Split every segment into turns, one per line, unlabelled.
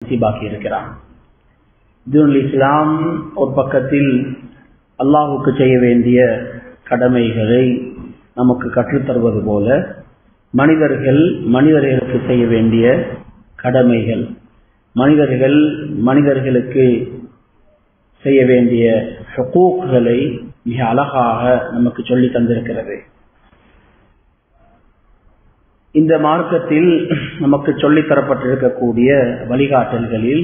நசீபாக்கி இருக்கிறான். தீனுல் இஸ்லாம் ஒரு பக்கத்தில் அல்லாஹுக்கு செய்ய வேண்டிய கடமைகளை நமக்கு கற்றுத்தருவது போல, மனிதர்களுக்கு செய்ய வேண்டிய கடமைகள், மனிதர்களுக்கு செய்ய வேண்டிய ஹுகூக்களை மிக அழகாக நமக்கு சொல்லி தந்திருக்கிறது. இந்த மார்க்கத்தில் நமக்கு சொல்லித் தரப்பட்டிருக்கக்கூடிய வழிகாட்டல்களில்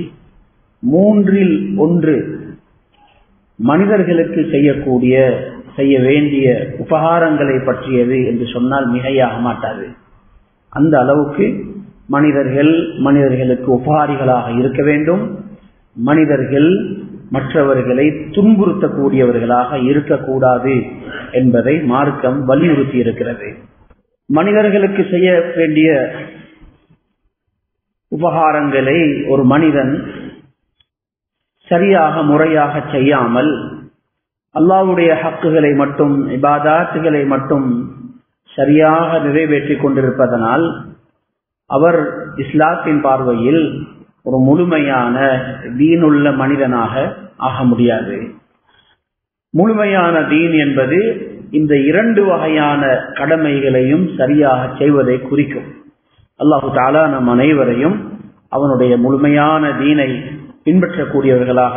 3 மனிதர்களுக்கு செய்ய வேண்டிய உபகாரங்களை பற்றியது என்று சொன்னால் மிகையாக மாட்டாது. அந்த அளவுக்கு மனிதர்களுக்கு உபகாரிகளாக இருக்க வேண்டும். மனிதர்கள் மற்றவர்களை துன்புறுத்தக்கூடியவர்களாக இருக்கக்கூடாது என்பதை மார்க்கம் வலியுறுத்தி இருக்கிறது. மனிதர்களுக்கு செய்ய வேண்டிய உபகாரங்களை ஒரு மனிதன் சரியாக முறையாக செய்யாமல் அல்லாஹ்வுடைய ஹக்குகளை மட்டும் இபாதாத்துகளை மட்டும் சரியாக நிறைவேற்றிக் கொண்டிருப்பதனால் அவர் இஸ்லாத்தின் பார்வையில் ஒரு முழுமையான தீனுள்ள மனிதனாக ஆக முடியாது. முழுமையான தீன் என்பது இந்த 2 வகையான கடமைகளையும் சரியாக செய்வதை குறிக்கும். அல்லாஹு தஆலா நம் அனைவரையும் அவனுடைய முழுமையான தீனை பின்பற்றக்கூடியவர்களாக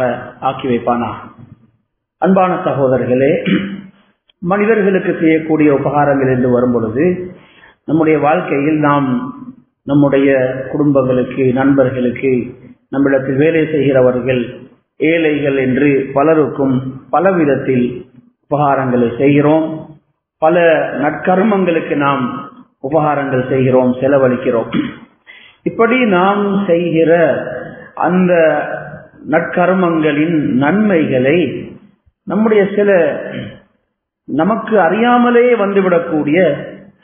ஆக்கி வைப்பானாக. அன்பான சகோதரர்களே, மனிதர்களுக்கு செய்யக்கூடிய உபகாரங்கள் என்று வரும் பொழுது, நம்முடைய வாழ்க்கையில் நாம் நம்முடைய குடும்பங்களுக்கு, நண்பர்களுக்கு, நம்மிடத்தில் வேலை செய்கிறவர்கள், ஏழைகள் என்று பலருக்கும் பலவிதத்தில் உபகாரங்களை செய்கிறோம். பல நற்கர்மங்களுக்கு நாம் உபகாரங்கள் செய்கிறோம், செலவழிக்கிறோம். இப்படி நாம் செய்கிற அந்த நற்கர்மங்களின் நன்மைகளை நம்முடைய நமக்கு அறியாமலே வந்துவிடக்கூடிய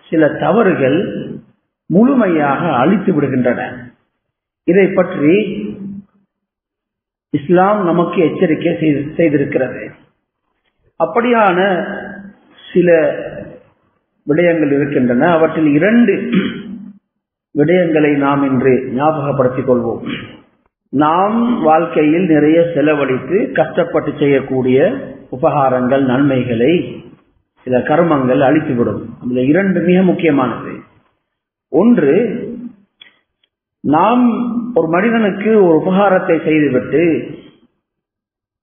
சில தவறுகள் முழுமையாக அழித்து விடுகின்றன. இதை பற்றி இஸ்லாம் நமக்கு எச்சரிக்கை செய்திருக்கிறது. அப்படியான சில விடயங்கள் இருக்கின்றன. அவற்றில் 2 விடயங்களை நாம் இன்று ஞாபகப்படுத்திக் கொள்வோம். நாம் வாழ்க்கையில் நிறைய செலவழித்து கஷ்டப்பட்டு செய்யக்கூடிய உபகாரங்கள், நன்மைகளை, சில கர்மங்கள் அழித்துவிடும். அதுல 2 மிக முக்கியமானது. ஒன்று, நாம் ஒரு மனிதனுக்கு ஒரு உபகாரத்தை செய்துவிட்டு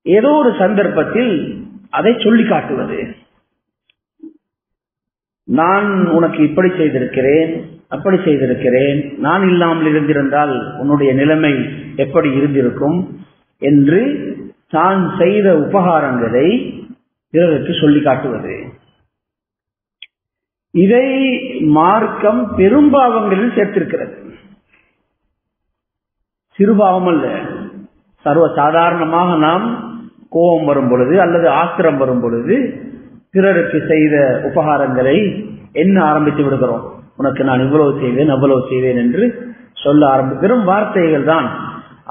ஏதோ ஒரு சந்தர்ப்பத்தில் அதை சொல்லி காட்டுவது. நான் உனக்கு இப்படி செய்திருக்கிறேன், அப்படி செய்திருக்கிறேன், நான் இல்லாமல் இருந்திருந்தால் உன்னுடைய நிலைமை எப்படி இருந்திருக்கும் என்று தான் செய்த உபகாரங்களை பிறருக்கு சொல்லி காட்டுவது. இதை மார்க்கம் பெரும்பாவங்களில் சேர்த்திருக்கிறது. சிறுபாவம் அல்ல. சர்வ சாதாரணமாக நாம் கோபம் வரும் பொழுது அல்லது ஆத்திரம் வரும் பொழுது பிறருக்கு செய்த உபகாரங்களை என்ன ஆரம்பித்து விடுகிறோம். உனக்கு நான் இவ்வளவு செய்வேன், அவ்வளவு செய்வேன் என்று சொல்ல வெறும் வார்த்தைகள் தான்.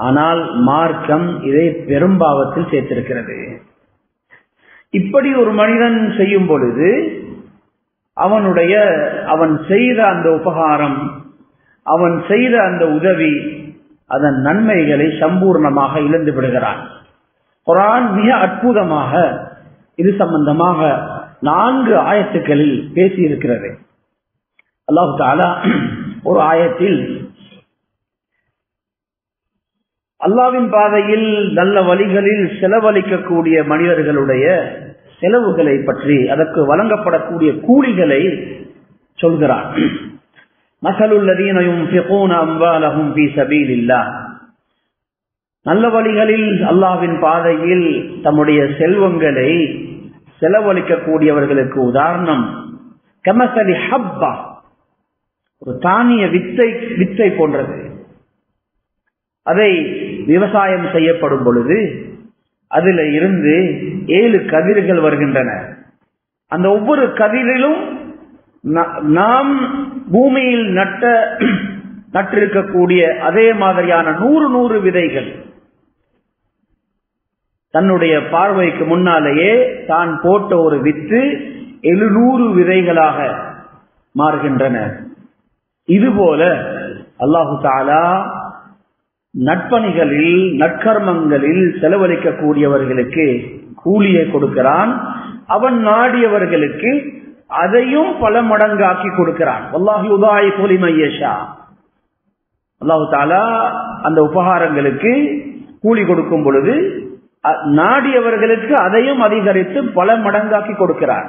ஆனால் மார்க்கம் இதை பெரும்பாவத்தில் சேர்த்திருக்கிறது. இப்படி ஒரு மனிதன் செய்யும் பொழுது அவன் செய்த அந்த உபகாரம், அவன் செய்த அந்த உதவி, அதன் நன்மைகளை சம்பூர்ணமாக இழந்து விடுகிறான். குர்ஆன் மிக அற்புதமாக இது சம்பந்தமாக 4 ஆயத்துக்களில் பேசியிருக்கிறது. அல்லாஹ் தஆலா ஒரு ஆயத்தில் அல்லாஹ்வின் பாதையில் நல்ல வழிகளில் செலவழிக்கக்கூடிய மனிதர்களுடைய செலவுகளை பற்றி, அதற்கு வழங்கப்படக்கூடிய கூலிகளை சொல்கிறார். மஸலுல் லதீன யுன்ஃபிகூன அம்வாலஹும் ஃபீ ஸபீலில்லாஹ், நல்ல வழிகளில் அல்லாஹ்வின் பாதையில் தம்முடைய செல்வங்களை செலவழிக்கக்கூடியவர்களுக்கு உதாரணம் கமஸலி ஹப்பா, ஒரு தானிய வித்தை போன்றது. அதை விவசாயம் செய்யப்படும் பொழுது அதில் இருந்து 7 கதிர்கள் வருகின்றன. அந்த ஒவ்வொரு கதிரிலும் நாம் பூமியில் நட்டிருக்கக்கூடிய அதே மாதிரியான 100 விதைகள் தன்னுடைய பார்வைக்கு முன்னாலேயே தான் போட்ட ஒரு வித்து 700 விதைகளாக மாறுகின்றன. இதுபோல அல்லாஹு தஆலா நற்பணிகளில் நற்கர்மங்களில் செலவழிக்கக்கூடியவர்களுக்கு கூலியை கொடுக்கிறான். அவன் நாடியவர்களுக்கு அதையும் பல மடங்காக்கி கொடுக்கிறான். வல்லாஹி யுதாயிஃபு லிமன் யஷா. அல்லாஹ் தஆலா அந்த உபகாரங்களுக்கு கூலி கொடுக்கும் பொழுது நாடியவர்களுக்கு அதையும் அதிகரித்து பல மடங்காக்கி கொடுக்கிறான்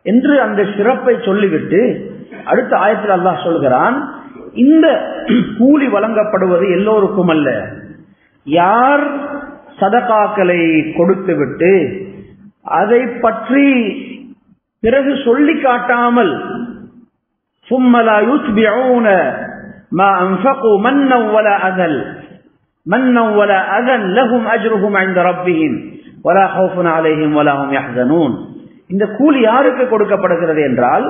என்று அந்த சிறப்பை சொல்லிவிட்டு அடுத்த ஆயத்தில் அல்லாஹ் சொல்கிறான், இந்த கூலி வழங்கப்படுவது எல்லோருக்கும் அல்ல. யார் சதகாக்களை கொடுத்து விட்டு அதை பற்றி பிறகு சொல்லி காட்டாமல் ثُمَّ لَا يُتْبِعُونَ مَا أَنفَقُوا مَنًّا وَلَا أَذًى لَهُمْ أَجْرُهُمْ عِندَ رَبِّهِمْ وَلَا خَوْفٌ عَلَيْهِمْ وَلَا هُمْ يَحْزَنُونَ. இந்த கூலி யாருக்கு கொடுக்கப்படுகிறது என்றால்,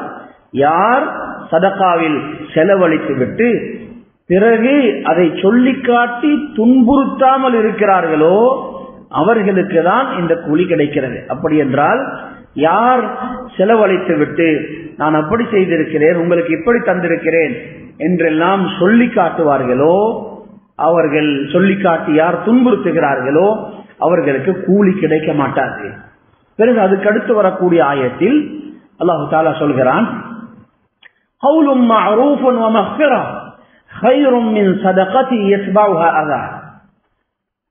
யார் சதகாவில் செலவழித்து விட்டு பிறகு அதை சொல்லி காட்டி துன்புறுத்தாமல் இருக்கிறார்களோ அவர்களுக்கு தான் இந்த கூலி கிடைக்கிறது. அப்படி என்றால் யார் செலவழித்து விட்டு நான் அப்படி செய்திருக்கிறேன், உங்களுக்கு இப்படி தந்திருக்கிறேன் என்றெல்லாம் சொல்லி காட்டுவார்களோ, அவர்கள் சொல்லி காட்டி யார் துன்புறுத்துகிறார்களோ அவர்களுக்கு கூலி கிடைக்க மாட்டாது. பிறகு அதுக்கு அடுத்து வரக்கூடிய ஆயத்தில் அல்லாஹ் தஆலா சொல்கிறான், கௌலும் மஅரூஃபுன் வ மக்ஃபிரா கைரும் மின் ஸதகத்தி யத்பஉஹா அதா.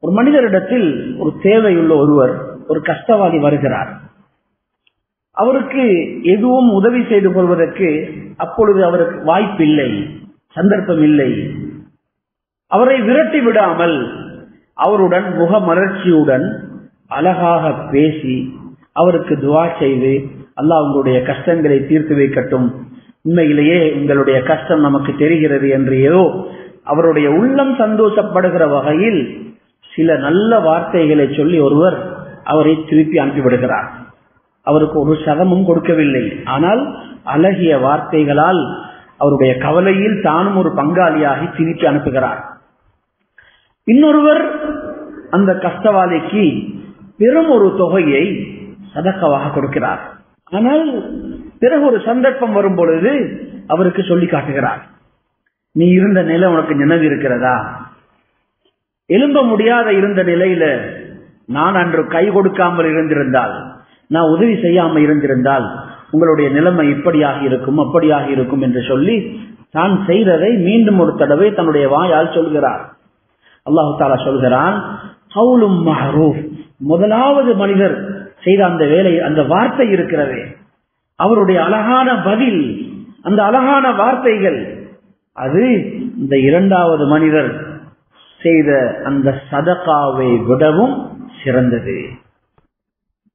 ஒரு மனிதரிடத்தில் ஒரு தேவையுள்ள ஒருவர், ஒரு கஷ்டவாதி வருகிறார். அவருக்கு எதுவும் உதவி செய்து கொள்வதற்கு அப்பொழுது அவருக்கு வாய்ப்பில்லை, சந்தர்ப்பம் இல்லை. அவரை விரட்டி விடாமல் அவருடன் முகமலர்ச்சியுடன் அழகாக பேசி அவருக்கு துஆ செய்து, அல்லாஹ் உங்களுடைய கஷ்டங்களை தீர்த்து வைக்கட்டும், உண்மையிலேயே உங்களுடைய கஷ்டம் நமக்கு தெரிகிறது என்று ஏதோ அவருடைய உள்ளம் சந்தோஷப்படுகிற வகையில் சில நல்ல வார்த்தைகளை சொல்லி ஒருவர் அவரை திருப்பி அனுப்பிவிடுகிறார். அவருக்கு ஒரு சதமும் கொடுக்கவில்லை, ஆனால் அழகிய வார்த்தைகளால் அவருடைய கவலையில் தானும் ஒரு பங்காளியாகி திருப்பி அனுப்புகிறார். இன்னொருவர் அந்த கஷ்டவாளிக்கு பெரும் ஒரு தொகையை சதக்காவாக கொடுக்கிறார். ஆனால் பிறகு ஒரு சந்தர்ப்பம் வரும் பொழுது அவருக்கு சொல்லி காட்டுகிறார், நீ இருந்த நிலை உனக்கு நினைவு இருக்கிறதா? எழும்ப முடியாத இருந்த நிலையில நான் அன்று கை கொடுக்காமல் இருந்திருந்தால், நான் உதவி செய்யாமல் இருந்திருந்தால் உங்களுடைய நிலைமை இப்படியாக இருக்கும் அப்படியாக இருக்கும் என்று சொல்லி தான் செய்ததை மீண்டும் ஒரு தடவை தன்னுடைய வாயால் சொல்கிறார். அல்லாஹ் தஆலா சொல்கிறான், கௌலும் மஅரூஃப். முதலாவது மனிதர் செய்த அந்த வேலை, அந்த வார்த்தை இருக்கிறது, அவருடைய அழகான பதில், அந்த அழகான வார்த்தைகள், அது இந்த இரண்டாவது மனிதர் செய்த அந்த சதகாவை விடவும் சிறந்தது.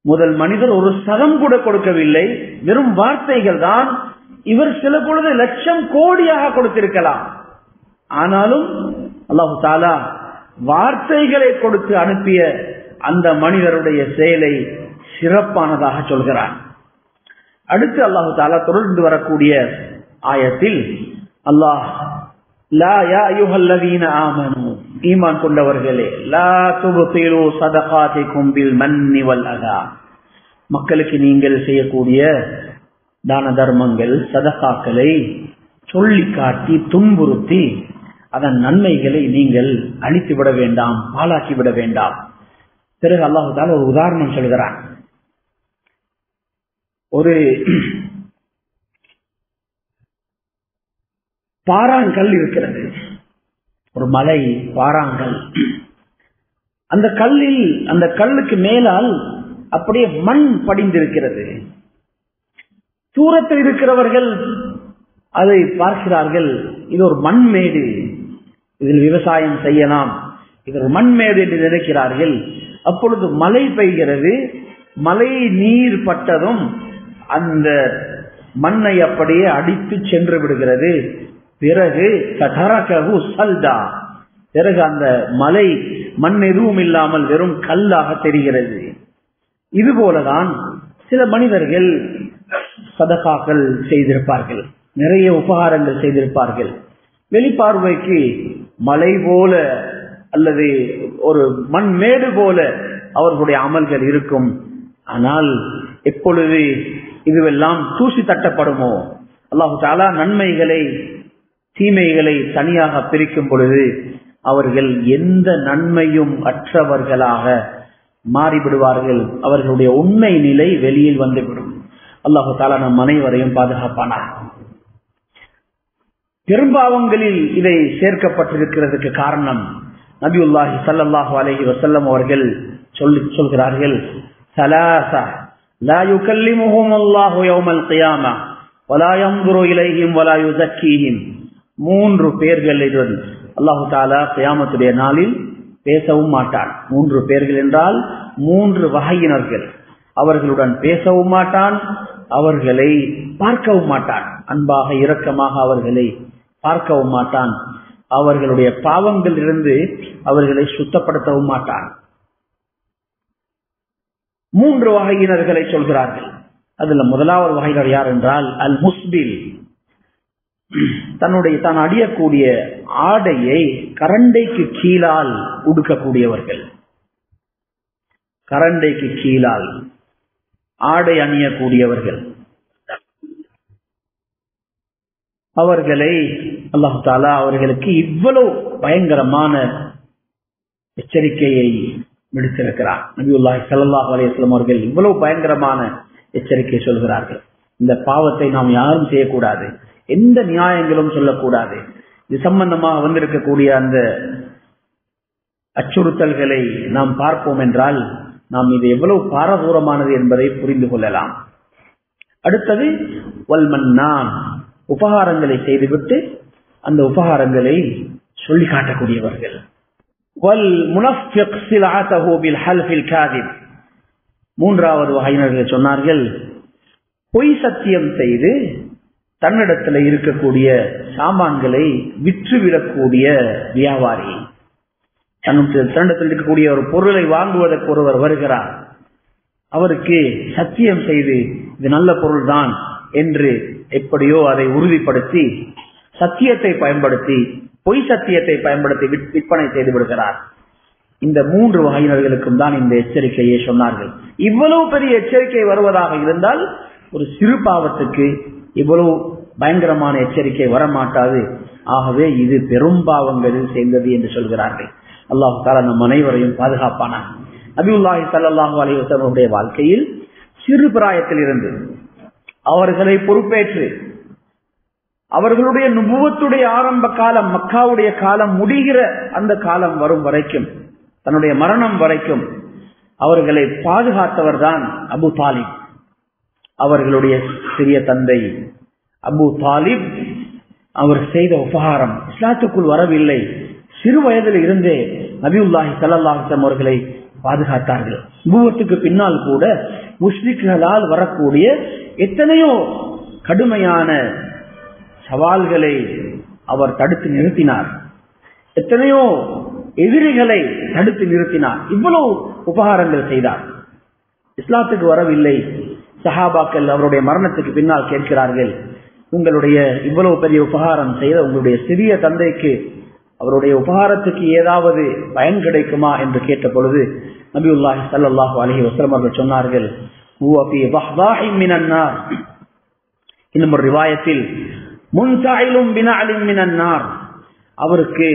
முதல் மனிதர் ஒரு சதம் கூட கொடுக்கவில்லை, வெறும் வார்த்தைகள் தான். இவர் சில பொழுது லட்சம் கோடியாக கொடுத்திருக்கலாம். ஆனாலும் அல்லாஹ் தஆலா வார்த்தைகளை கொடுத்து அனுப்பிய அந்த மனிதருடைய செயலை சிறப்பானதாக சொல்கிறான். அடுத்து அல்லாஹ் தஆலா தொடர்ந்து வரக்கூடிய ஆயத்தில் அல்லாஹ், லா யா அய்யுஹல்லதீன ஆமனூ, ஈமான் கொண்டவர்களே, லா துப்திலு ஸதகாத்திக்கும் பில் மன்னி வல் அதா. மக்களுக்கு நீங்கள் செய்யக்கூடிய தான தர்மங்கள் சதகாக்களை சொல்லி காட்டி துன்புறுத்தி அதன் நன்மைகளை நீங்கள் அழித்து விட வேண்டாம், பாழாக்கி விட வேண்டாம். பிறகு அல்லாஹ் தஆலா ஒரு உதாரணம் சொல்கிறான். ஒரு பாறாங்கல் இருக்கிறது, ஒரு மலை பாறாங்கல். அந்த கல்லில், அந்த கல்லுக்கு மேலால் அப்படியே மண் படிந்திருக்கிறது. தூரத்தில் இருக்கிறவர்கள் அதை பார்க்கிறார்கள், இது ஒரு மண்மேடு, இதில் விவசாயம் செய்யலாம், இது ஒரு மண்மேடு என்று நினைக்கிறார்கள். அப்பொழுது மழை பெய்கிறது. மழை நீர் பட்டதும் அந்த மண்ணை அப்படியே அடித்து சென்று விடுகிறது. பிறகு பிறகு அந்த மலை மண் எதுவும் இல்லாமல் வெறும் கல்லாக தெரிகிறது. இதுபோலதான் சில மனிதர்கள் சதகாக்கள் செய்திருப்பார்கள், நிறைய உபகாரங்கள் செய்திருப்பார்கள். வெளிப்பார்வைக்கு மலை போல அல்லது ஒரு மண்மேடு போல அவர்களுடைய அமல்கள் இருக்கும். ஆனால் எப்பொழுது இதுவெல்லாம் தூசி தட்டப்படுமோ, அல்லாஹ் தஆலா நன்மைகளை தீமைகளை தனியாக பிரிக்கும் பொழுது அவர்கள் எந்த நன்மையும் அற்றவர்களாக மாறிவிடுவார்கள். அவர்களுடைய உண்மை நிலை வெளியில் வந்துவிடும். அல்லாஹு தஆலா நம் அனைவரையும் பாதுகாப்பானார். பெரும்பாவங்களில் இதை சேர்க்கப்பட்டிருக்கிறதுக்கு காரணம் நபியுல்லாஹி ஸல்லல்லாஹு அலைஹி வஸல்லம் அவர்கள் சொல்கிறார்கள், ஸலாஸா லா யுகல்லிமுஹுமுல்லாஹு யௌமல் கியாமா வலா யன்துரு இலைஹிம் வலா யுஸக்கீஹிம். 3 பேர்களுடன் அல்லாஹு தஆலா கியாமத்துடைய நாளில் பேசவும் மாட்டான். 3 பேர்கள் என்றால் 3 வகையினர்கள். அவர்களுடன் பேசவும் மாட்டான், அவர்களை பார்க்கவும் மாட்டான், அன்பாக இரக்கமாக அவர்களை பார்க்கவும் மாட்டான், அவர்களுடைய பாவங்களிலிருந்து அவர்களை சுத்தப்படுத்தவும் மாட்டான். 3 வகையினர்களை சொல்கிறார்கள். அதுல முதலாவது வகையினர் யார் என்றால் அல் முஸ்பில், தான் அடியக்கூடிய ஆடையை கரண்டைக்கு கீழால் உடுக்கக்கூடியவர்கள். கரண்டைக்கு கீழால் ஆடை அணியக்கூடியவர்கள். அவர்களை அல்லாஹ் தஆலா அவர்களுக்கு இவ்வளவு பயங்கரமான எச்சரிக்கையை விடுத்திருக்கிறார். நபியுல்லாஹி ஸல்லல்லாஹு அலைஹி வஸல்லம் அவர்கள் இவ்வளவு பயங்கரமான எச்சரிக்கை சொல்கிறார்கள். இந்த பாவத்தை நாம் யாரும் செய்யக்கூடாது, எந்த நியாயங்களும் சொல்லக்கூடாது. இது சம்பந்தமாக வந்திருக்கக்கூடிய அந்த அச்சுறுத்தல்களை நாம் பார்ப்போம் என்றால் நாம் இது எவ்வளவு பாரதூரமானது என்பதை புரிந்து கொள்ளலாம். அடுத்தது வல்மன்னான், உபகாரங்களை செய்துவிட்டு அந்த உபகாரங்களை சொல்லி காட்டக்கூடியவர்கள். வல் முனஃபிக் ஸிலாதஹு பில் ஹல்ஃபில் காதிப், 3வது வகையினர்கள் சொன்னார்கள், பொய் சத்தியம் செய்து தன்னிடத்தில் இருக்கக்கூடிய சாமான்களை விற்றுவிடக்கூடிய வியாபாரி. தன்னிடத்தில் இருக்கக்கூடிய ஒரு பொருளை வாங்குவதற்கு ஒருவர் வருகிறார், அவருக்கு சத்தியம் செய்து இது நல்ல பொருள் தான் என்று எப்படியோ அதை உறுதிப்படுத்தி சத்தியத்தை பயன்படுத்தி பொய் சத்தியத்தை பயன்படுத்தி விற்பனை செய்து விடுகிறார். இந்த 3 வகையினர்களுக்கும் தான் இந்த எச்சரிக்கையை சொன்னார்கள். இவ்வளவு பெரிய எச்சரிக்கை வருவதாக இருந்தால் ஒரு சிறு பாவத்துக்கு இவ்வளவு பயங்கரமான எச்சரிக்கை வரமாட்டாது. ஆகவே இது பெரும் பாவங்களில் சேர்ந்தது என்று சொல்கிறார்கள். அல்லாஹ் தஆலா நம் அனைவரையும் பாதுகாப்பானார். நபியுல்லாஹி ஸல்லல்லாஹு அலைஹி வஸல்லம் வாழ்க்கையில் சிறு பிராயத்தில் இருந்து அவர்களை பொறுப்பேற்று அவர்களுடைய நுபுவத்துடைய ஆரம்ப காலம், மக்காவுடைய காலம் முடிகிற அந்த காலம் வரும் வரைக்கும், தன்னுடைய மரணம் வரைக்கும் அவர்களை பாதுகாத்தவர் தான் அபு தாலிப். அவர்களுடைய சிறிய தந்தை அபு தாலிப் அவர் செய்த உபகாரம் இஸ்லாத்துக்குள் வரவில்லை. சிறு வயதில் இருந்தே நபியுல்லாஹி ஸல்லல்லாஹு அலைஹி வஸல்லம் அவர்களை பாதுகாத்தார்கள். நுபுவத்துக்கு பின்னால் கூட முஸ்லிம்களால் வரக்கூடிய எத்தனையோ கடுமையான சவால்களை அவர் தடுத்து நிறுத்தினார். எத்தனையோ எதிரிகளை தடுத்து நிறுத்தினார். இவ்வளவு உபகாரங்கள் செய்தார். இஸ்லாத்துக்கு வரவில்லை. சஹாபாக்கள் அவருடைய மரணத்துக்கு பின்னால் கேட்கிறார்கள், உங்களுடைய இவ்வளவு பெரிய உபகாரம் செய்த உங்களுடைய சிறிய தந்தைக்கு அவருடைய உபகாரத்துக்கு ஏதாவது பயன் கிடைக்குமா என்று கேட்ட பொழுது நபியுல்லாஹி ஸல்லல்லாஹு அலைஹி வஸல்லம் அவர்கள் சொன்னார்கள், ஹுவ ஃபீ பஹ்தாஹின் மினன் நார். இன்னும் ஒரு ரிவாயத்தில் முன்தஇலும் பினஅலின் மினன் நார், அவருக்கு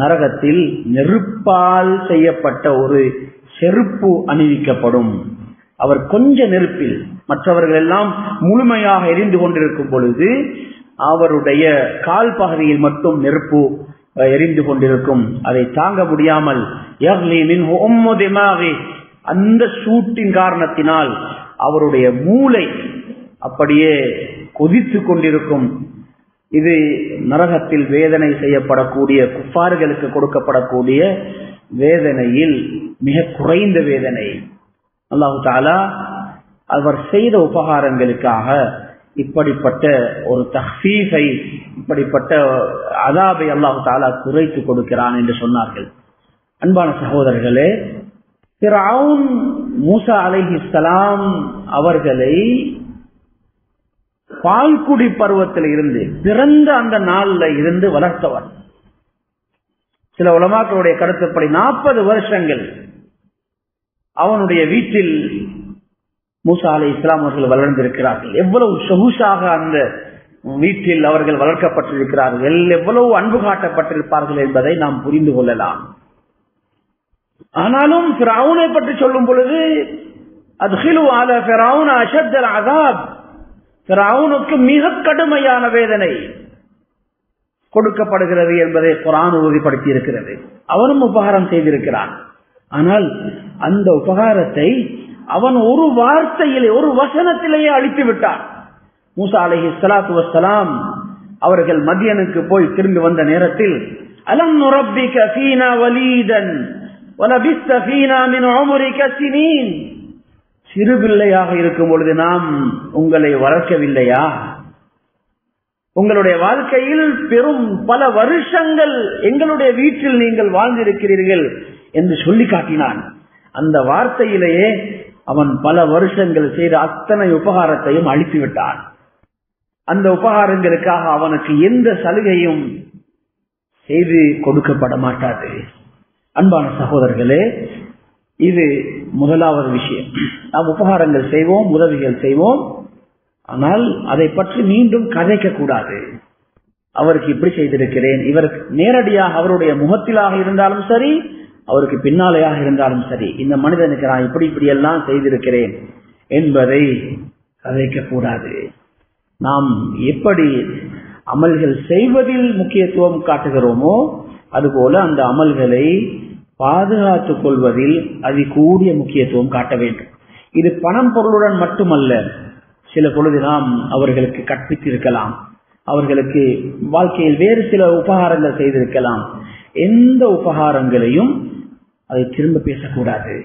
நரகத்தில் நெருப்பால் செய்யப்பட்ட ஒரு செருப்பு அணிவிக்கப்படும். அவர் கொஞ்ச நெருப்பில், மற்றவர்கள் எல்லாம் முழுமையாக எரிந்து கொண்டிருக்கும் பொழுது அவருடைய கால் பகுதியில் மட்டும் நெருப்பு எரிந்து கொண்டிருக்கும். அதை தாங்க முடியாமல் அந்த சூட்டின் காரணத்தினால் அவருடைய மூளை அப்படியே கொதித்து கொண்டிருக்கும். இது நரகத்தில் வேதனை செய்யப்படக்கூடிய குஃபார்களுக்கு கொடுக்கப்படக்கூடிய வேதனையில் மிக குறைந்த வேதனை. அல்லாஹு தஆலா அவர் செய்த உபகாரங்களுக்காக இப்படிப்பட்ட ஒரு தஹ்ஃபீஃபை, இப்படிப்பட்ட அதாபை அல்லாஹு தஆலா குறைத்து கொடுக்கிறான் என்று சொன்னார்கள். அன்பான சகோதரர்களே, ஃபிரௌன் மூசா அலைஹிஸ்ஸலாம் அவர்களை பால்குடி பருவத்தில் இருந்து பிறந்த அந்த நாள்ல இருந்து வளர்த்தவர். சில உலமாக்களுடைய கருத்துப்படி 40 வருஷங்கள் அவனுடைய வீட்டில் மூசா அலைஹிஸ்ஸலாம் அவர்கள் வளர்ந்திருக்கிறார்கள். எவ்வளவு சொகுசாக அந்த வீட்டில் அவர்கள் வளர்க்கப்பட்டிருக்கிறார்கள், எவ்வளவு அன்பு காட்டப்பட்டிருப்பார்கள் என்பதை நாம் புரிந்து கொள்ளலாம். ஆனாலும் ஃபிரௌனை பற்றி சொல்லும் பொழுது அத்கிலு அலா ஃபிரௌன அஷத்தல் அஸாப், ஃபிரௌனுக்கு மிக கடுமையான வேதனை கொடுக்கப்படுகிறது என்பதை குர்ஆன் உறுதிப்படுத்தி இருக்கிறது. அவனும் உபகாரம் செய்திருக்கிறான். ஆனால் அந்த உபகாரத்தை அவன் ஒரு வார்த்தையிலே, ஒரு வசனத்திலேயே அழித்து விட்டான். மூசா அலைஹிஸ்ஸலாத்து வஸ்ஸலாம் அவர்கள் மதியனுக்கு போய் திரும்பி வந்த நேரத்தில் அலம் நுரப்பிக ஃபீனா வலீதன் வலபிஸ்த ஃபீனா மின் உம்ரிக சினீன், சிறு பிள்ளையாக இருக்கும் பொழுது நாம் உங்களை வளர்க்கவில்லையா? உங்களுடைய வாழ்க்கையில் பெரும் பல வருஷங்கள் எங்களுடைய வீட்டில் நீங்கள் வாழ்ந்திருக்கிறீர்கள் என்று சொல்லி காட்டினான். அந்த வார்த்தையிலேயே அவன் பல வருஷங்கள் செய்த அத்தனை உபகாரத்தையும் அழித்து விட்டான். அந்த உபகாரங்களுக்காக அவனுக்கு எந்த சலுகையும் செய்து கொடுக்கப்பட மாட்டாது. அன்பான சகோதரர்களே, இது முதலாவது விஷயம். நாம் உபகாரங்கள் செய்வோம், உதவிகள் செய்வோம், ஆனால் அதை பற்றி மீண்டும் கதைக்க கூடாது. அவருக்கு இப்படி செய்திருக்கிறேன், இவருக்கு நேரடியாக அவருடைய முகத்திலாக இருந்தாலும் சரி, அவருக்கு பின்னாலேயாக இருந்தாலும் சரி, இந்த மனிதனுக்கு நான் இப்படி இப்படி எல்லாம் செய்திருக்கிறேன் என்பதை கதைக்க கூடாது. நாம் எப்படி அமல்கள் செய்வதில் முக்கியத்துவம் காட்டுகிறோமோ அதுபோல அந்த அமல்களை பாதுகாத்துக் கொள்வதில் அதிகூடிய முக்கியத்துவம் காட்ட வேண்டும். இது பணம் பொருளுடன் மட்டுமல்ல. சில பொழுது நாம் அவர்களுக்கு கற்பித்திருக்கலாம், அவர்களுக்கு வாழ்க்கையில் வேறு சில உபகாரங்கள் செய்திருக்கலாம். எந்த உபகாரங்களையும் அதை திரும்ப பேசக்கூடாது.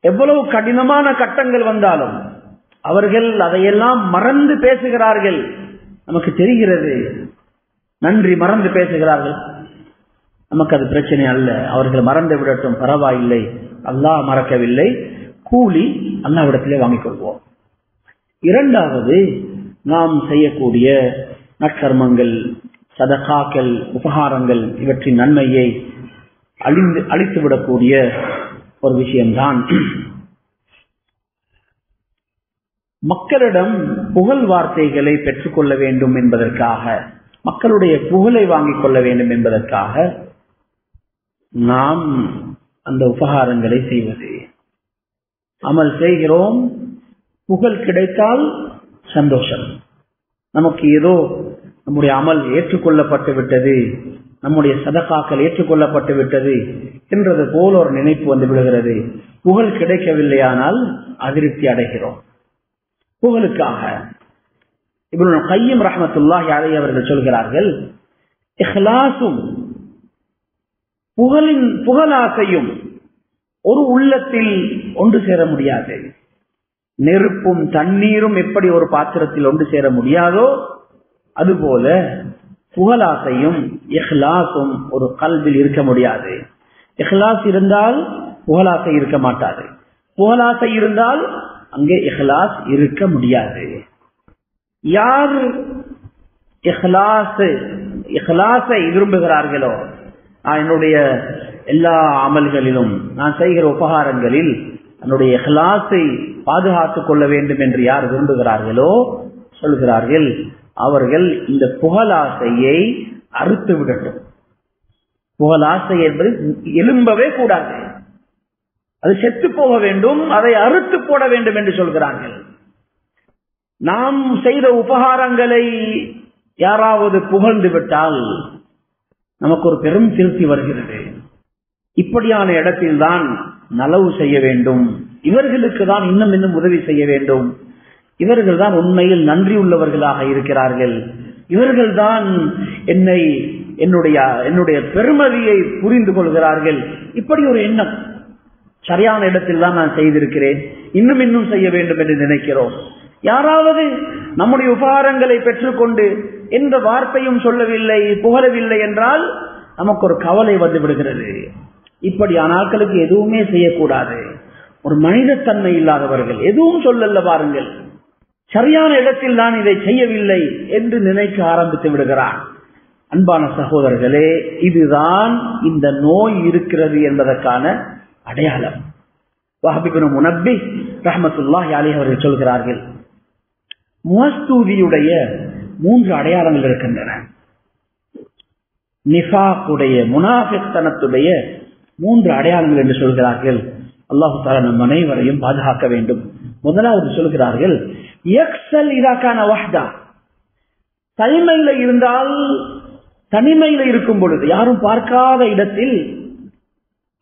எவ்வளவு கடினமான கட்டங்கள் வந்தாலும் அவர்கள் அதையெல்லாம் மறந்து பேசுகிறார்கள். நமக்கு தெரிகிறது, நன்றி மறந்து பேசுகிறார்கள். நமக்கு அது பிரச்சனை அல்ல, அவர்கள் மறந்து விடட்டும், பரவாயில்லை, அல்லாஹ் மறக்கவில்லை, கூலி அல்லாஹ்விடத்திலே வாங்கிக் கொள்வோம். இரண்டாவது, நாம் செய்யக்கூடிய நற்கர்மங்கள், சதகாக்கள், உபகாரங்கள், இவற்றின் நன்மையை அழித்துவிடக்கூடிய ஒரு விஷயம்தான் மக்களிடம் புகழ் வார்த்தைகளை பெற்றுக்கொள்ள வேண்டும் என்பதற்காக, மக்களுடைய புகழை வாங்கிக் கொள்ள வேண்டும் என்பதற்காக நாம் அந்த உபகாரங்களை செய்வது. அமல் செய்கிறோம், புகழ் கிடைத்தால் சந்தோஷம், நமக்கு ஏதோ நம்முடைய அமல் ஏற்றுக்கொள்ளப்பட்டு விட்டது, நம்முடைய சதகாக்கள் ஏற்றுக்கொள்ளப்பட்டு விட்டது என்றது போல ஒரு நினைப்பு வந்து விடுகிறது. புகழ் கிடைக்கவில்லையானால் அதிருப்தி அடைகிறோம். புகழுக்காக இப்னு கய்யிம் ரஹ்மத்துல்லாஹி அலைஹி அவர்கள் சொல்கிறார்கள், இஹ்லாஸும் புகழாசையும் ஒரு உள்ளத்தில் ஒன்று சேர முடியாது. நெருப்பும் தண்ணீரும் எப்படி ஒரு பாத்திரத்தில் ஒன்று சேர முடியாதோ அதுபோல புகழாசையும் இஹ்லாஸும் ஒரு கல்வில் இருக்க முடியாது. இஹ்லாஸ் இருந்தால் புகழாசை இருக்க மாட்டாது, புகழாசை இருந்தால் அங்கே இஹ்லாஸ் இருக்க முடியாது. யார் இஹ்லாஸை விரும்புகிறார்களோ, நான் என்னுடைய எல்லா அமல்களிலும், நான் செய்கிற உபகாரங்களில் என்னுடைய இஹ்லாஸை பாதுகாத்துக் கொள்ள வேண்டும் என்று யார் விரும்புகிறார்களோ சொல்கிறார்கள், அவர்கள் இந்த புகழாசையை அறுத்து விடட்டும். புகழாசை என்பது எழும்பவே கூடாது, அது செத்து போக வேண்டும், அதை அறுத்து போட வேண்டும் என்று சொல்கிறார்கள். நாம் செய்த உபகாரங்களை யாராவது புகழ்ந்து விட்டால் நமக்கு ஒரு பெரும் திருப்தி வருகிறது. இப்படியான இடத்தில்தான் நலவு செய்ய வேண்டும், இவர்களுக்கு தான் இன்னும் இன்னும் உதவி செய்ய வேண்டும், இவர்கள் தான் உண்மையில் நன்றி உள்ளவர்களாக இருக்கிறார்கள், இவர்கள் தான் என்னுடைய பெருமதியை புரிந்து கொள்கிறார்கள். இப்படி ஒரு எண்ணம் சரியான இடத்தில் தான் நான் செய்திருக்கிறேன், இன்னும் இன்னும் செய்ய வேண்டும் என்று நினைக்கிறோம். யாராவது நம்முடைய உபகாரங்களை பெற்றுக்கொண்டு எந்த வார்த்தையும் சொல்லவில்லை, புகழவில்லை என்றால் நமக்கு ஒரு கவலை வந்து விடுகிறது. இப்படியான ஆட்களுக்கு எதுவுமே செய்யக்கூடாது. ஒரு மனிதத்தன்மை இல்லாதவர்கள், எதுவும் சொல்லல பாருங்கள், சரியான இடத்தில் நான் இதை செய்யவில்லை என்று நினைக்க ஆரம்பித்து விடுகிறான். அன்பான சகோதரர்களே, இதுதான் இந்த நோய் இருக்கிறது என்பதற்கான அடையாளம். வஹப் இப்னு முனப்பி ரஹ்மத்துல்லாஹி அலைஹி அவர்கள் சொல்கிறார்கள், முஹஸ்தூதியுடைய 3 அடையாளங்கள் இருக்கின்றன. நிஃபாக்குடைய முனாஃபிக்தனத்துடைய 3 அடையாளங்கள் என்று சொல்கிறார்கள். அல்லாஹ் தஆலா நம் அனைவரையும் பாதுகாக்க வேண்டும். முதலாவது சொல்கிறார்கள், யக்ஸல் இதா கான வஹ்தா, தனிமையில இருந்தால், தனிமையில இருக்கும் பொழுது, யாரும் பார்க்காத இடத்தில்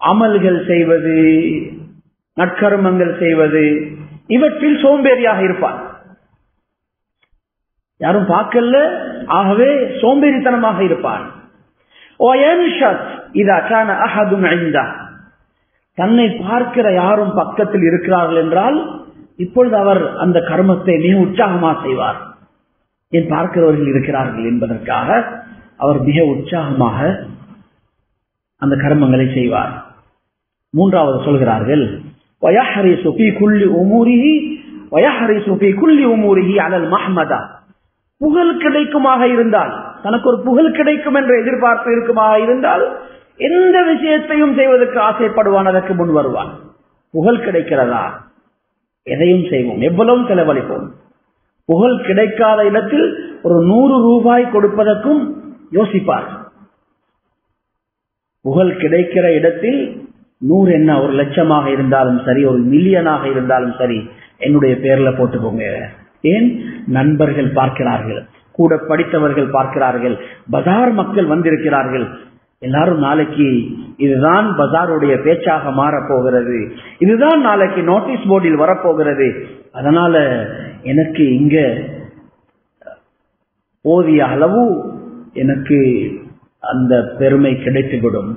அமல்கள் செய்வது, நற்கர்மங்கள் செய்வது, இவற்றில் சோம்பேறியாக இருப்பார். யாரும் பார்க்கல, ஆகவே சோம்பேறித்தனமாக இருப்பார். தன்னை பார்க்கிற யாரும் பக்கத்தில் இருக்கிறார்கள் என்றால் இப்பொழுது அவர் அந்த கர்மத்தை மிக உற்சாகமாக செய்வார். ஏன் பார்க்கிறவர்கள் இருக்கிறார்கள் என்பதற்காக அவர் மிக உற்சாகமாக அந்த கர்மங்களை செய்வார். மூன்றாவது சொல்கிறார்கள், புகழ் கிடைக்குமாக இருந்தால், தனக்கு ஒரு புகழ் கிடைக்கும் என்ற எதிர்பார்ப்பு இருக்குமாக இருந்தால் எந்த விஷயத்தையும் செய்வதற்கு ஆசைப்படுவான், அதற்கு முன் வருவான். புகழ் கிடைக்கிறதா, எதையும் செய்வோம், எவ்வளவு செலவழிப்போம். புகழ் கிடைக்காத இடத்தில் ஒரு 100 ரூபாய் கொடுப்பதற்கும் யோசிப்பார். புகழ் கிடைக்கிற இடத்தில் 100 என்ன, 1 லட்சமாக இருந்தாலும் சரி, 1 மில்லியனாக இருந்தாலும் சரி, என்னுடைய பேர்ல போட்டுக்கோங்க. ஏன்? நண்பர்கள் பார்க்கிறார்கள், கூட படித்தவர்கள் பார்க்கிறார்கள், பஜார் மக்கள் வந்திருக்கிறார்கள். எல்லாரும் நாளைக்கு இதுதான் பஜாருடைய பேச்சாக மாறப்போகிறது, இதுதான் நாளைக்கு நோட்டீஸ் போர்டில் வரப்போகிறது. அதனால எனக்கு இங்க போதிய அளவு எனக்கு அந்த பெருமை கிடைத்துவிடும்,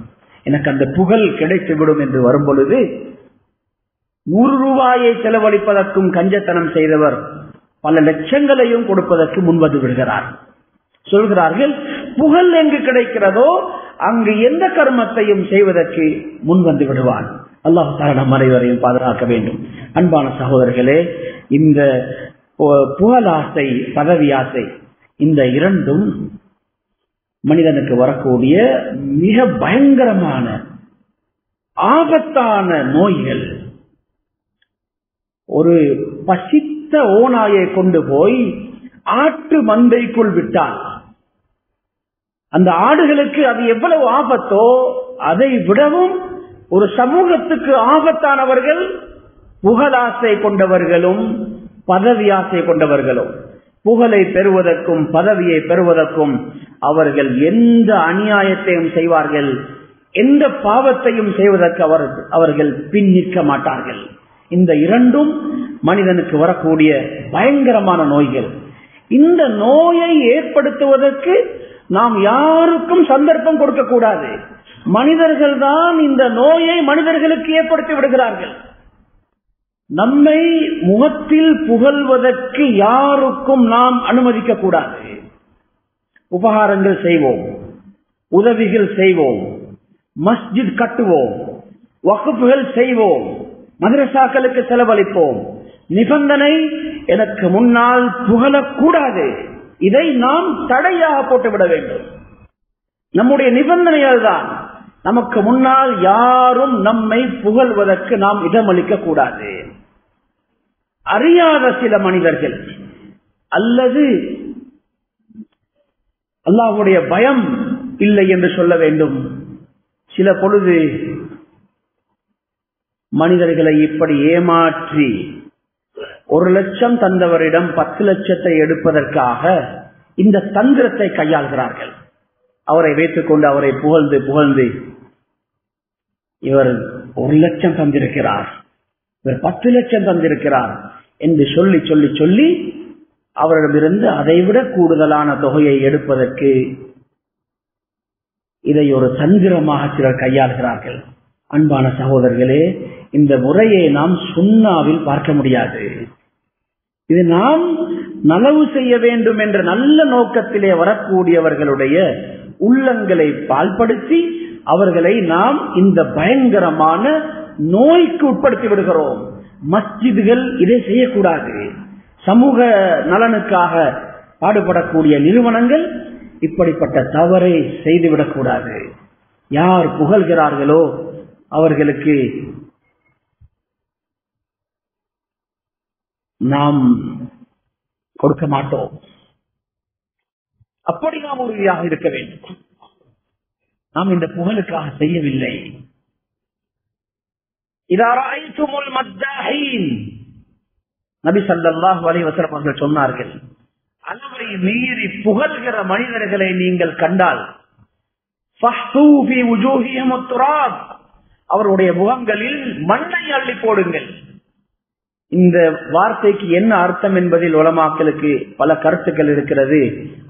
எனக்கு அந்த புகழ் கிடைத்துவிடும் என்று வரும் பொழுது 100 ரூபாயை செலவழிப்பதற்கும் கஞ்சத்தனம் செய்தவர் பல லட்சங்களையும் கொடுப்பதற்கு முன்வந்து விடுகிறார். சொல்கிறார்கள், புகழ் எங்கு கிடைக்கிறதோ அங்கு எந்த கர்மத்தையும் செய்வதற்கு முன்வந்து விடுவான். அல்லாஹ் தஆலா நம் அனைவரையும் பாதுகாக்க வேண்டும். அன்பான சகோதரர்களே, இந்த புகழாசை, பதவி ஆசை, இந்த இரண்டும் மனிதனுக்கு வரக்கூடிய மிக பயங்கரமான ஆபத்தான நோய்கள். ஒரு பசித்த ஓநாயை கொண்டு போய் ஆட்டு மந்தைக்குள் விட்டால் அந்த ஆடுகளுக்கு அது எவ்வளவு ஆபத்தோ அதை விடவும் ஒரு சமூகத்துக்கு ஆபத்தானவர்கள் புகழாசை கொண்டவர்களும் பதவி ஆசை கொண்டவர்களும். புகழை பெறுவதற்கும் பதவியை பெறுவதற்கும் அவர்கள் எந்த அநியாயத்தையும் செய்வார்கள், எந்த பாவத்தையும் செய்வதற்கு அவர்கள் பின் நிற்க மாட்டார்கள். இந்த இரண்டும் மனிதனுக்கு வரக்கூடிய பயங்கரமான நோய்கள். இந்த நோயை ஏற்படுத்துவதற்கு நாம் யாருக்கும் சந்தர்ப்பம் கொடுக்க கூடாது. மனிதர்கள் தான் இந்த நோயை மனிதர்களுக்கு ஏற்படுத்தி விடுகிறார்கள். நம்மை முகத்தில் புகழ்வதற்கு யாருக்கும் நாம் அனுமதிக்க கூடாது. உபகாரங்கள் செய்வோம், உதவிகள் செய்வோம், மஸ்ஜித் கட்டுவோம், வக்ஃபுகள் செய்வோம், மதரசாக்களுக்கு செலவழிப்போம். நிபந்தனை, எனக்கு முன்னால் புகழக்கூடாது. இதை நாம் தடையாக போட்டுவிட வேண்டும். நம்முடைய நிபந்தனை அதுதான். நமக்கு முன்னால் யாரும் நம்மை புகழ்வதற்கு நாம் இடமளிக்க கூடாது. அறியாத சில மனிதர்கள் அல்லது அல்லாஹ்வுடைய பயம் இல்லை என்று சொல்ல வேண்டும், சில பொழுது மனிதர்களை இப்படி ஏமாற்றி 1 லட்சம் தந்தவரிடம் 10 லட்சத்தை எடுப்பதற்காக இந்த தந்திரத்தை கையாள்கிறார்கள். அவரை வைத்துக் கொண்டு அவரை புகழ்ந்து புகழ்ந்து, இவர் 1 லட்சம் தந்திருக்கிறார், இவர் 10 லட்சம் தந்திருக்கிறார் என்று சொல்லி சொல்லி சொல்லி அவரிடமிருந்து அதைவிட கூடுதலான தொகையை எடுப்பதற்கு இதை ஒரு தந்திரமாக சிலர் கையாளுகிறார்கள். அன்பான சகோதரர்களே, இந்த முறையை நாம் சுன்னாவில் பார்க்க முடியாது. இது நாம் நலவு செய்ய வேண்டும் என்ற நல்ல நோக்கத்திலே வரக்கூடியவர்களுடைய உள்ளங்களை பால்படுத்தி அவர்களை நாம் இந்த பயங்கரமான நோய்க்கு உட்படுத்தி விடுகிறோம். மஸ்ஜிதுகள் இதை செய்யக்கூடாது. சமூக நலனுக்காக பாடுபடக்கூடிய நிறுவனங்கள் இப்படிப்பட்ட தவறை செய்துவிடக்கூடாது. யார் புகழ்கிறார்களோ அவர்களுக்கு நாம் கொடுக்க மாட்டோம். அப்படி நாம் உறுதியாக இருக்க வேண்டும். நாம் இந்த புகழுக்காக செய்யவில்லை. நபி ஸல்லல்லாஹு அலைஹி வஸல்லம் அவர்கள் சொன்னார்கள், அளவை மீறி புகழ்கிற மனிதர்களை நீங்கள் கண்டால் அவருடைய முகங்களில் மண்ணை அள்ளி போடுங்கள். இந்த வார்த்தைக்கு என்ன அர்த்தம் என்பதில் உலமாக்களுக்கு பல கருத்துக்கள் இருக்கிறது.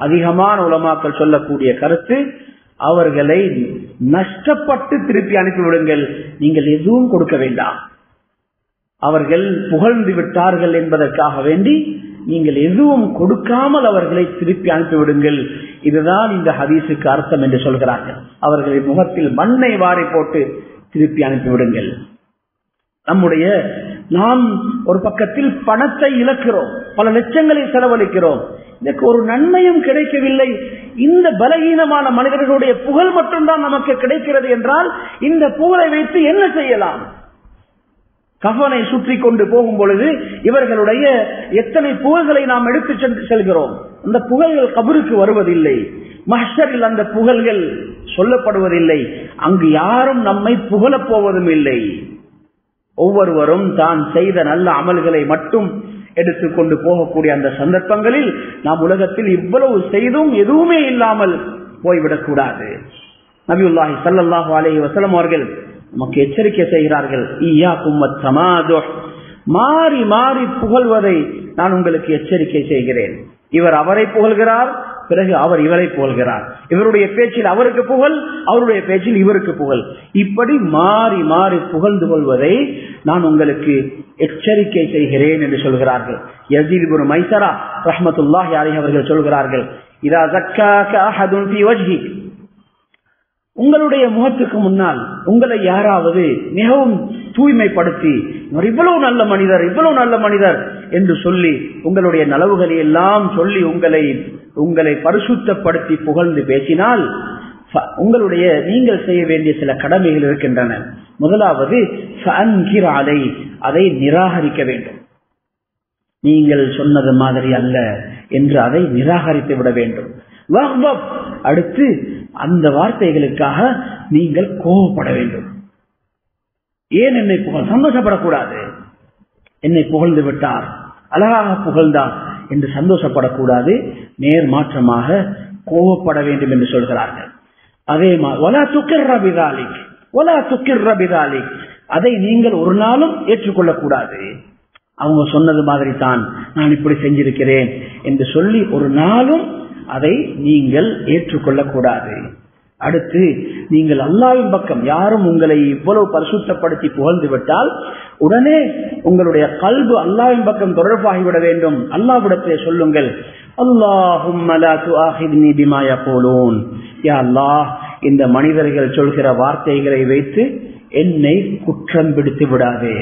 அதிகமான உலமாக்கள் சொல்லக்கூடிய கருத்து, அவர்களை நஷ்டப்பட்டு திருப்பி அனுப்பிவிடுங்கள், நீங்கள் எதுவும் கொடுக்க வேண்டாம். அவர்கள் புகழ்ந்து விட்டார்கள் என்பதற்காக வேண்டி நீங்கள் எதுவும் கொடுக்காமல் அவர்களை திருப்பி அனுப்பிவிடுங்கள். இதுதான் இந்த ஹதீஸுக்கு அர்த்தம் என்று சொல்கிறார்கள். அவர்களின் முகத்தில் மண்ணை வாரி போட்டு திருப்பி அனுப்பிவிடுங்கள். நாம் ஒரு பக்கத்தில் பணத்தை இழக்கிறோம், பல லட்சங்களை செலவழிக்கிறோம், இதற்கு ஒரு நன்மையும் கிடைக்கவில்லை. இந்த பலகீனமான மனிதர்களுடைய புகழ் மட்டும்தான் நமக்கு கிடைக்கிறது என்றால் இந்த புகழை வைத்து என்ன செய்யலாம்? கஃனை சுற்றி கொண்டு போகும் பொழுது இவர்களுடைய எத்தனை புகழ்களை நாம் எடுத்து செல்கிறோம். அந்த புகழ்கள் கபருக்கு வருவதில்லை, மஹ்ஷரில் அந்த புகழ்கள் சொல்லப்படுவதில்லை. அங்கு யாரும் நம்மை புகழப் போவதும் இல்லை. ஒவ்வொருவரும் தான் செய்த நல்ல அமல்களை மட்டும் எடுத்துக்கொண்டு போகக்கூடிய அந்த சந்தர்ப்பங்களில் நாம் உலகத்தில் இவ்வளவு செய்தும் எதுவுமே இல்லாமல் போய்விடக்கூடாது. நபியுல்லாஹி ஸல்லல்லாஹு அலைஹி வஸல்லம் அவர்கள் நமக்கு எச்சரிக்கை செய்கிறார்கள், ஈயாக்கும் வத்தமாதுஹ், மாறி மாறி புகழ்வதை நான் உங்களுக்கு எச்சரிக்கை செய்கிறேன். இவர் அவரை புகழ்கிறார், பிறகு அவர் இவரை புகழ்கிறார். இவருடைய பேச்சில் அவருக்கு புகழ், அவருடைய பேச்சில் இவருக்கு புகழ். இப்படி மாறி மாறி புகழ்ந்து கொள்வதை நான் உங்களுக்கு எச்சரிக்கை செய்கிறேன் என்று சொல்கிறார்கள். யஸீத் இப்னு மைஸரா ரஹ்மத்துல்லாஹி அலைஹி அவர்கள் சொல்கிறார்கள், இதா ஸக்காக அஹதுன் ஃபீ வஜ்ஹிக், உங்களுடைய முகத்துக்கு முன்னால் உங்களை யாராவது மிகவும் தூய்மைப்படுத்தி இவர் இவ்வளவு நல்ல மனிதர், இவ்வளவு நல்ல மனிதர் என்று சொல்லி உங்களுடைய நலவுகளை எல்லாம் சொல்லி உங்களை பரிசுத்தப்படுத்தி புகழ்ந்து பேசினால் உங்களுடைய நீங்கள் செய்ய வேண்டிய சில கடமைகள் இருக்கின்றன. முதலாவது அதை நிராகரிக்க வேண்டும். நீங்கள் சொன்னது மாதிரி அல்ல என்று அதை நிராகரித்து விட வேண்டும். அடுத்து அந்த வார்த்தைகளுக்காக நீங்கள் கோபப்பட வேண்டும். ஏன் என்னை சந்தோஷப்படக்கூடாது? என்னை புகழ்ந்து விட்டார், அழகாக புகழ்ந்தார் என்று சந்தோஷப்படக்கூடாது, நேர் மாற்றமாக கோபப்பட வேண்டும் என்று சொல்கிறார்கள். அதே மாதிரி அதை நீங்கள் ஒரு நாளும் ஏற்றுக்கொள்ளக்கூடாது. அவங்க சொன்னது மாதிரி தான் நான் இப்படி செஞ்சிருக்கிறேன் என்று சொல்லி ஒரு நாளும் அதை நீங்கள் ஏற்றுக்கொள்ளக்கூடாது. அடுத்து நீங்கள் அல்லாஹ்வின் பக்கம், யாரும் உங்களை இவ்வளவு பரிசுத்தப்படுத்தி புகழ்ந்து விட்டால் உடனே உங்களுடைய கல்பு அல்லாஹ்வின் பக்கம் தொடர்பாகிவிட வேண்டும். அல்லாஹ்விடத்திலே சொல்லுங்கள், அல்லாஹும்ம லா துஆஹித்னி பிமா யகூலூன், யா அல்லாஹ் இந்த மனிதர்கள் சொல்கிற வார்த்தைகளை வைத்து என்னை குற்றம் பிடித்து விடாதே.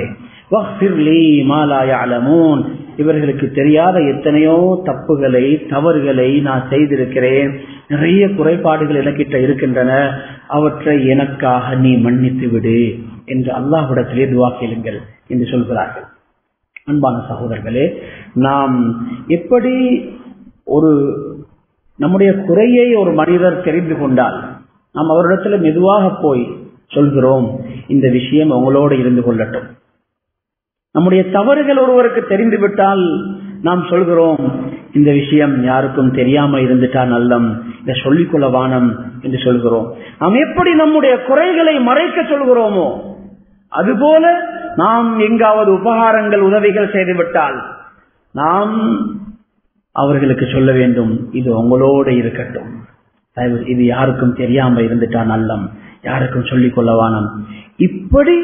வக்ஃபிர் லீ மா லா யஅலமூன், இவர்களுக்கு தெரியாத எத்தனையோ தப்புகளை தவறுகளை நான் செய்திருக்கிறேன், நிறைய குறைபாடுகள் எனக்கிட்ட இருக்கின்றன, அவற்றை எனக்காக நீ மன்னித்து விடு என்று அல்லாஹ்விடத்திலே துஆ கேளுங்கள் என்று சொல்கிறார்கள். அன்பான சகோதரர்களே, நாம் எப்படி நம்முடைய குறையை ஒரு மனிதர் தெரிந்து கொண்டால் நாம் அவரிடத்துல மெதுவாக போய் சொல்கிறோம், இந்த விஷயம் உங்களோடு இருந்து கொள்ளட்டும். நம்முடைய தவறுகள் ஒருவருக்கு தெரிந்துவிட்டால் நாம் சொல்கிறோம், இந்த விஷயம் யாருக்கும் தெரியாம இருந்துட்டா நல்லம், இதை சொல்லிக்கொள்ள வானம் என்று சொல்கிறோம். நாம் எப்படி நம்முடைய குறைகளை மறைக்க சொல்கிறோமோ அதுபோல நாம் எங்காவது உபகாரங்கள் உதவிகள் செய்துவிட்டால் நாம் அவர்களுக்கு சொல்ல வேண்டும், இது உங்களோடு இருக்கட்டும், இது யாருக்கும் தெரியாம இருந்துட்டா நல்லம், யாருக்கும் சொல்லிக்கொள்ள வானம். இப்படி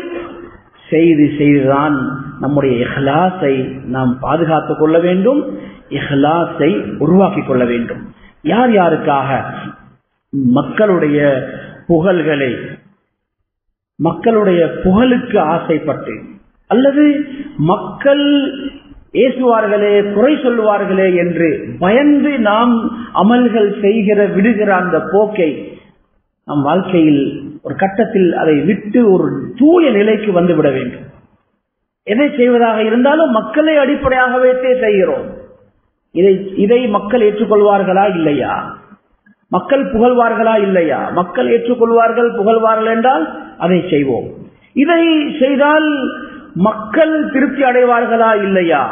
செய்துதான் நம்முடைய இஹ்லாஸை நாம் பாதுகாத்துக் கொள்ள வேண்டும், இஹ்லாஸை உருவாக்கி கொள்ள வேண்டும். யார் யாருக்காக மக்களுடைய புகழ்களை, மக்களுடைய புகழுக்கு ஆசைப்பட்டு, அல்லது மக்கள் ஏசுவார்களே குறை சொல்லுவார்களே என்று பயந்து நாம் அமல்கள் விடுகிற அந்த போக்கை நம் வாழ்க்கையில் ஒரு கட்டத்தில் அதை விட்டு ஒரு தூய நிலைக்கு வந்துவிட வேண்டும். எதை செய்வதாக இருந்தாலும் மக்களை அடிப்படையாக வைத்தே செய்கிறோம். இதை மக்கள் ஏற்றுக்கொள்வார்களா இல்லையா? மக்கள் புகழ்வார்களா இல்லையா? மக்கள் ஏற்றுக்கொள்வார்கள், புகழ்வார்கள் என்றால் அதை செய்வோம். இதை செய்தால் மக்கள் திருப்தி அடைவார்களா இல்லையா?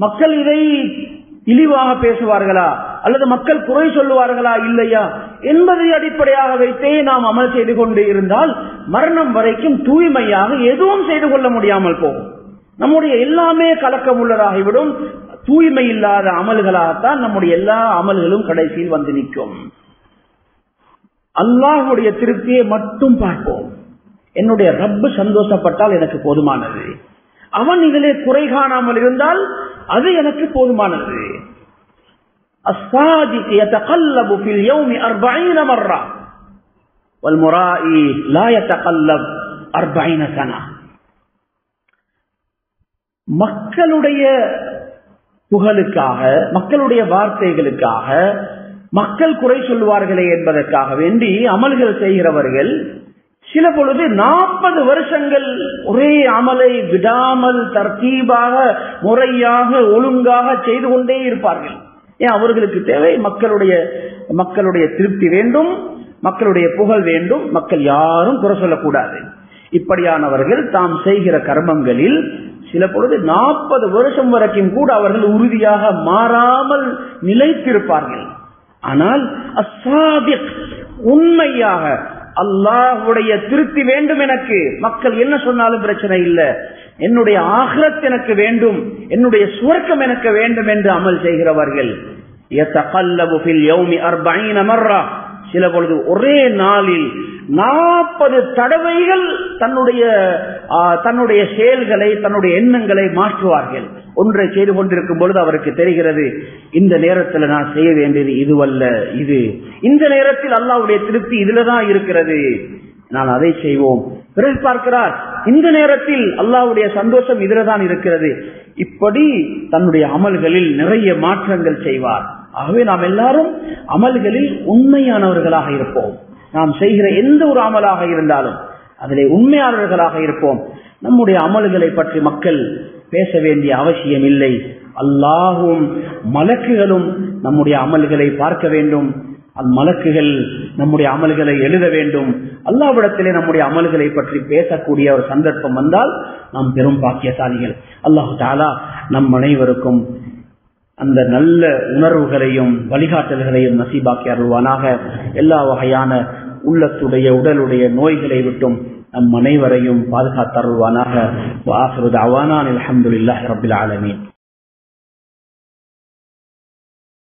மக்கள் இதை இழிவாக பேசுவார்களா அல்லது மக்கள் குறை சொல்லுவார்களா இல்லையா என்பதை அடிப்படையாக வைத்தே நாம் அமல் செய்து கொண்டு இருந்தால் மரணம் வரைக்கும் தூய்மையாக எதுவும் செய்து கொள்ள முடியாமல் போகும். நம்முடைய எல்லாமே கலக்கம் உள்ளதாகிவிடும். தூய்மை இல்லாத அமல்களாகத்தான் நம்முடைய எல்லா அமல்களும் கடைசியில் வந்து நிற்கும். அல்லாஹ்வுடைய திருப்தியை மட்டும் பார்ப்போம். என்னுடைய ரப்பு சந்தோஷப்பட்டால் எனக்கு போதுமானது. அவன் இதிலே குறை காணாமல் இருந்தால் அது எனக்கு போதுமானது. الصادق يتقلب في اليوم 40 مرة والمرائي لا يتقلب 40 سنة. மக்களுடைய புகழுக்காக, மக்களுடைய வார்த்தைகளுக்காக, மக்கள் குறை சொல்வார்களே என்பதற்காக வேண்டி அமல்கள் செய்கிறவர்கள் சில பொழுது 40 வருஷங்கள் ஒரே அமலை விடாமல் தர்த்தீபாக முறையாக ஒழுங்காக செய்து கொண்டே இருப்பார்கள். ஏன்? அவர்களுக்கு தேவை மக்களுடைய திருப்தி வேண்டும், மக்களுடைய புகழ் வேண்டும், மக்கள் யாரும் குறை சொல்லக்கூடாது. இப்படியானவர்கள் தாம் செய்கிற கர்மங்களில் சில பொழுது 40 வருஷம் வரைக்கும் கூட அவர்கள் உறுதியாக மாறாமல் நிலைத்திருப்பார்கள். ஆனால் அஸ்ஸாதிக், உண்மையாக அல்லாஹ்வுடைய திருப்தி வேண்டும், எனக்கு மக்கள் என்ன சொன்னாலும் பிரச்சனை இல்லை, என்னுடைய ஆகிரத் எனக்கு வேண்டும், என்னுடைய சுவர்க்கம் எனக்கு வேண்டும் என்று அமல் செய்கிறவர்கள் யதகல்லபு ஃபில் யௌமி 40 மர்ரா, சில பொழுது ஒரே நாளில் 40 தடவைகள் தன்னுடைய செயல்களை, தன்னுடைய எண்ணங்களை மாற்றுவார்கள். ஒன்றை செய்து கொண்டிருக்கும் பொழுது அவருக்கு தெரிகிறது, இந்த நேரத்தில் நான் செய்ய வேண்டியது இதுவல்ல, இது இந்த நேரத்தில் அல்லாஹ்வுடைய திருப்தி இதுலதான் இருக்கிறது, நான் அதை செய்வோம். பிறகு பார்க்கிறார், இந்த நேரத்தில் அல்லாஹ்வுடைய சந்தோஷம் இதுலதான் இருக்கிறது. இப்படி தன்னுடைய அமல்களில் நிறைய மாற்றங்கள் செய்வார். ஆகவே நாம் எல்லாரும் அமல்களில் உண்மையானவர்களாக இருப்போம். நாம் செய்கிற எந்த ஒரு அமலாக இருந்தாலும் அதிலே உண்மையாளர்களாக இருப்போம். நம்முடைய அமல்களை பற்றி மக்கள் பேச வேண்டிய அவசியம் இல்லை. அல்லாஹும் மலக்குகளும் நம்முடைய அமல்களை பார்க்க வேண்டும். மலக்குகள் நம்முடைய அமல்களை எழுத வேண்டும். அல்லாஹ்விடத்திலே நம்முடைய அமல்களை பற்றி பேசக்கூடிய ஒரு சந்தர்ப்பம் வந்தால் நாம் பெரும் பாக்கியசாலிகள். அல்லாஹு தஆலா நம் அனைவருக்கும் அந்த நல்ல உணர்வுகளையும் வழிகாட்டல்களையும் நசீபாக்கி அருள்வானாக. எல்லா வகையான உள்ளத்துடைய உடலுடைய நோய்களை விட்டும் நம் அனைவரையும் பாதுகாத்து அருள்வானாக. வஆகிரு தஅவானா அல்ஹம்துலில்லாஹி ரப்பில் ஆலமீன்.